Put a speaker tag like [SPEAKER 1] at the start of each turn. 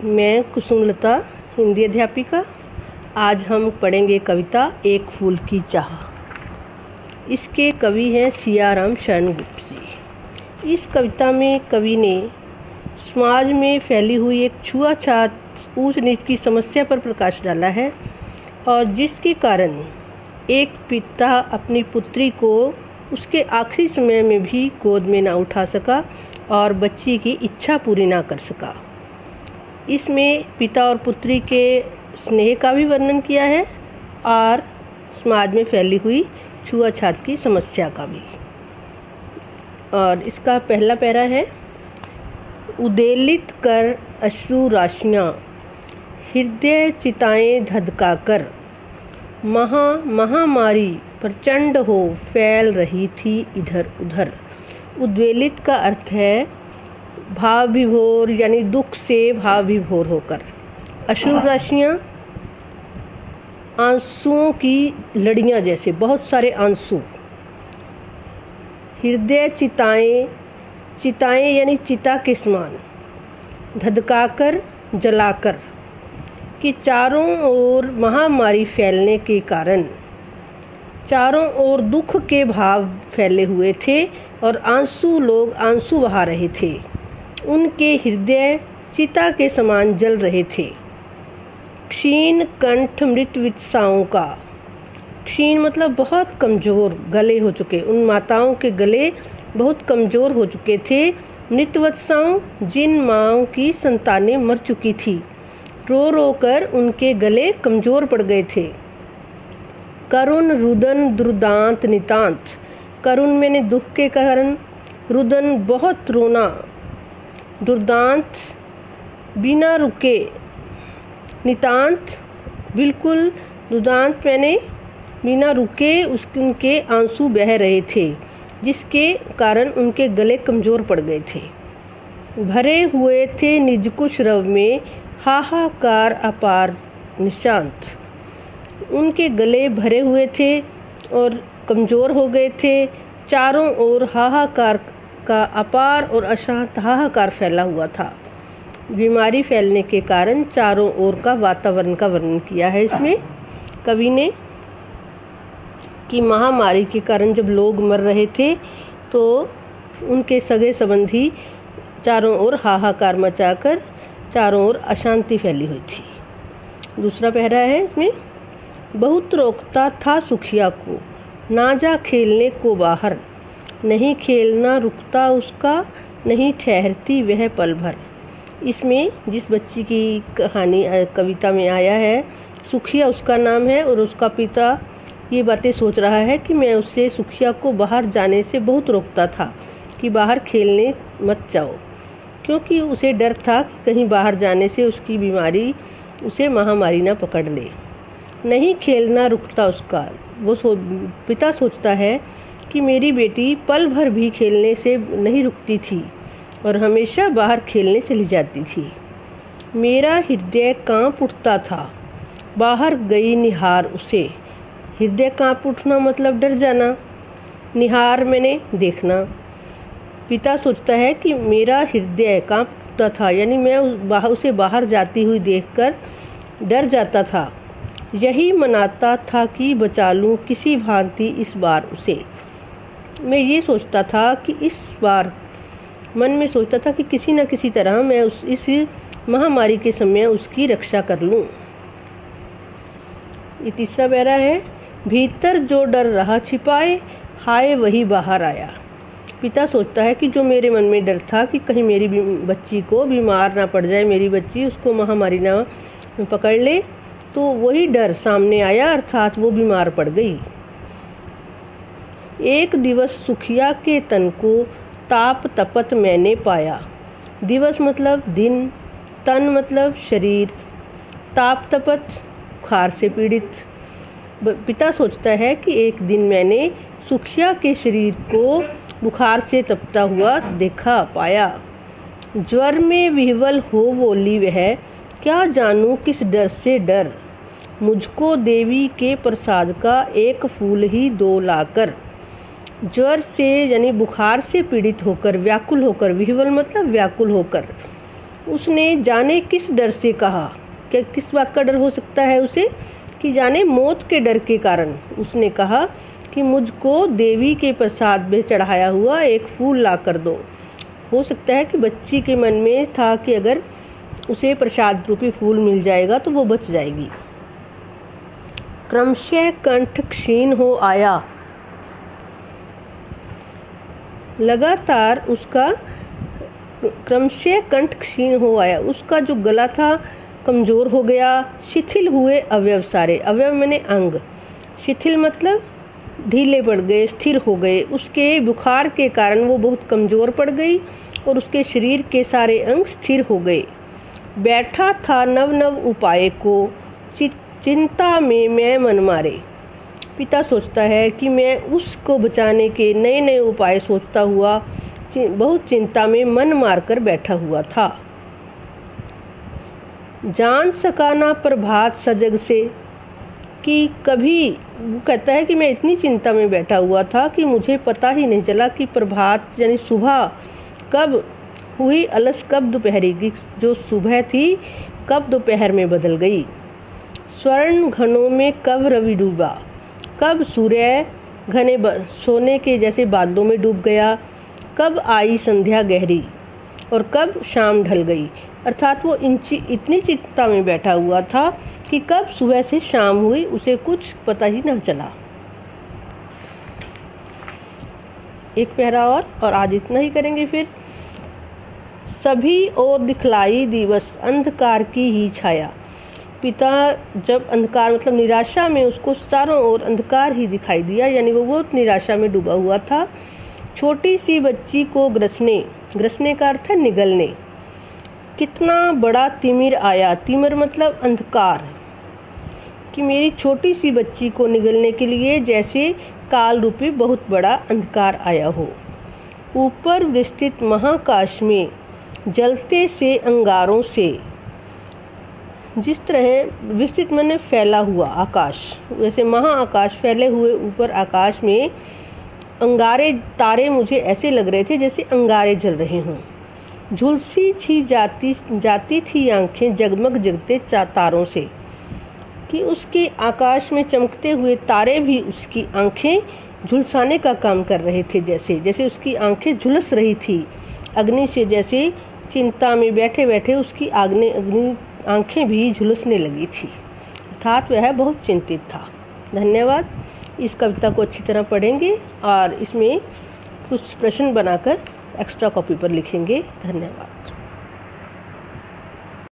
[SPEAKER 1] मैं कुसुमलता, हिंदी अध्यापिका। आज हम पढ़ेंगे कविता एक फूल की चाह। इसके कवि हैं सियाराम शरण गुप्त जी। इस कविता में कवि ने समाज में फैली हुई एक छुआछूत, ऊंच नीच की समस्या पर प्रकाश डाला है और जिसके कारण एक पिता अपनी पुत्री को उसके आखिरी समय में भी गोद में ना उठा सका और बच्ची की इच्छा पूरी ना कर सका। इसमें पिता और पुत्री के स्नेह का भी वर्णन किया है और समाज में फैली हुई छुआछूत की समस्या का भी। और इसका पहला पैरा है, उदेलित कर अश्रु राशियाँ, हृदय चिताएं धधका कर, महामारी प्रचंड हो फैल रही थी इधर उधर। उद्वेलित का अर्थ है भाव विभोर, यानी दुख से भाव विभोर होकर। अश्रु राशियाँ आंसुओं की लड़ियाँ जैसे, बहुत सारे आंसू। हृदय चिताएं यानी चिता के समान, धधकाकर जलाकर, कि चारों ओर महामारी फैलने के कारण चारों ओर दुख के भाव फैले हुए थे और लोग आंसू बहा रहे थे। उनके हृदय चिता के समान जल रहे थे। क्षीण कंठ मृत वित्साओं का, क्षीण मतलब बहुत कमज़ोर, गले हो चुके। उन माताओं के गले बहुत कमज़ोर हो चुके थे। मृतवत्साओं, जिन माँओं की संतानें मर चुकी थी, रो रो कर उनके गले कमज़ोर पड़ गए थे। करुण रुदन दुर्दांत नितांत, करुण मैंने दुख के कारण, रुदन बहुत रोना, दुर्दांत बिना रुके, नितांत बिल्कुल, दुर्दांत मैंने बिना रुके उनके आंसू बह रहे थे, जिसके कारण उनके गले कमज़ोर पड़ गए थे। भरे हुए थे निज कुश रव में, हाहाकार अपार निशांत, उनके गले भरे हुए थे और कमज़ोर हो गए थे। चारों ओर हाहाकार का अपार और अशांत हाहाकार फैला हुआ था। बीमारी फैलने के कारण चारों ओर का वातावरण का वर्णन किया है इसमें कवि ने, कि महामारी के कारण जब लोग मर रहे थे तो उनके सगे संबंधी चारों ओर हाहाकार मचाकर चारों ओर अशांति फैली हुई थी। दूसरा पहरा है इसमें, बहुत रोकता था सुखिया को, ना जा खेलने को बाहर, नहीं खेलना रुकता उसका, नहीं ठहरती वह पल भर। इसमें जिस बच्ची की कहानी कविता में आया है, सुखिया उसका नाम है और उसका पिता ये बातें सोच रहा है कि मैं उससे, सुखिया को बाहर जाने से बहुत रोकता था कि बाहर खेलने मत जाओ, क्योंकि उसे डर था कि कहीं बाहर जाने से उसकी बीमारी उसे महामारी ना पकड़ ले। नहीं खेलना रुकता उसका, पिता सोचता है कि मेरी बेटी पल भर भी खेलने से नहीं रुकती थी और हमेशा बाहर खेलने चली जाती थी। मेरा हृदय कांप उठता था, बाहर गई निहार उसे। हृदय कांप उठना मतलब डर जाना, निहार मैंने देखना। पिता सोचता है कि मेरा हृदय कांप उठता था, यानी मैं उसे बाहर जाती हुई देखकर डर जाता था। यही मनाता था कि बचा लूँ किसी भांति इस बार उसे। मैं ये सोचता था कि इस बार, मन में सोचता था कि किसी न किसी तरह मैं इस महामारी के समय उसकी रक्षा कर लूँ। ये तीसरा पैरा है, भीतर जो डर रहा छिपाए, हाय वही बाहर आया। पिता सोचता है कि जो मेरे मन में डर था कि कहीं मेरी बच्ची को बीमार ना पड़ जाए, मेरी बच्ची उसको महामारी ना पकड़ ले, तो वही डर सामने आया, अर्थात वो बीमार पड़ गई। एक दिवस सुखिया के तन को ताप तपत मैंने पाया। दिवस मतलब दिन, तन मतलब शरीर, ताप तपत बुखार से पीड़ित। पिता सोचता है कि एक दिन मैंने सुखिया के शरीर को बुखार से तपता हुआ देखा, पाया। ज्वर में विह्वल हो बोली वह, क्या जानूं किस डर से डर, मुझको देवी के प्रसाद का एक फूल ही दो लाकर। ज्वर से यानी बुखार से पीड़ित होकर, व्याकुल होकर, विह्वल मतलब व्याकुल होकर, उसने जाने किस डर से कहा, क्या किस बात का डर हो सकता है उसे, कि जाने मौत के डर के कारण उसने कहा कि मुझको देवी के प्रसाद में चढ़ाया हुआ एक फूल ला कर दो। हो सकता है कि बच्ची के मन में था कि अगर उसे प्रसाद रूपी फूल मिल जाएगा तो वो बच जाएगी। क्रमशः कंठ क्षीण हो आया, लगातार उसका क्रमशः कंठ क्षीण हो आया, उसका जो गला था कमज़ोर हो गया। शिथिल हुए अवयव सारे, अवयव मैंने अंग, शिथिल मतलब ढीले पड़ गए, स्थिर हो गए। उसके बुखार के कारण वो बहुत कमज़ोर पड़ गई और उसके शरीर के सारे अंग स्थिर हो गए। बैठा था नव नव उपाय को, चिंता में मैं मन मारे। पिता सोचता है कि मैं उसको बचाने के नए नए उपाय सोचता हुआ बहुत चिंता में मन मारकर बैठा हुआ था। जान सका ना प्रभात सजग से, कि कभी वो कहता है कि मैं इतनी चिंता में बैठा हुआ था कि मुझे पता ही नहीं चला कि प्रभात यानी सुबह कब हुई, अलस कब दोपहरी की जो सुबह थी कब दोपहर में बदल गई। स्वर्ण घनों में कब रवि डूबा, कब सूर्य घने सोने के जैसे बादलों में डूब गया, कब आई संध्या गहरी और कब शाम ढल गई। अर्थात वो इतनी चिंता में बैठा हुआ था कि कब सुबह से शाम हुई उसे कुछ पता ही न चला। एक पैरा और आज इतना ही करेंगे। फिर सभी और दिखलाई दिवस अंधकार की ही छाया। पिता जब अंधकार मतलब निराशा में उसको चारों ओर अंधकार ही दिखाई दिया, यानी वो बहुत निराशा में डूबा हुआ था। छोटी सी बच्ची को ग्रसने का अर्थ है निगलने। कितना बड़ा तिमिर आया, तिमिर मतलब अंधकार, कि मेरी छोटी सी बच्ची को निगलने के लिए जैसे काल रूपी बहुत बड़ा अंधकार आया हो। ऊपर विस्तृत महाकाश में जलते से अंगारों से, जिस तरह विस्तृत माने फैला हुआ आकाश, वैसे महाआकाश फैले हुए ऊपर आकाश में अंगारे तारे मुझे ऐसे लग रहे थे जैसे अंगारे जल रहे हों। झुलसी छी जाती थी आंखें जगमग जगते तारों से, कि उसके आकाश में चमकते हुए तारे भी उसकी आंखें झुलसाने का काम कर रहे थे, जैसे उसकी आंखें झुलस रही थी अग्नि से, जैसे चिंता में बैठे बैठे उसकी अग्नि आंखें भी झुलसने लगी थी, अर्थात वह बहुत चिंतित था। धन्यवाद। इस कविता को अच्छी तरह पढ़ेंगे और इसमें कुछ प्रश्न बनाकर एक्स्ट्रा कॉपी पर लिखेंगे। धन्यवाद।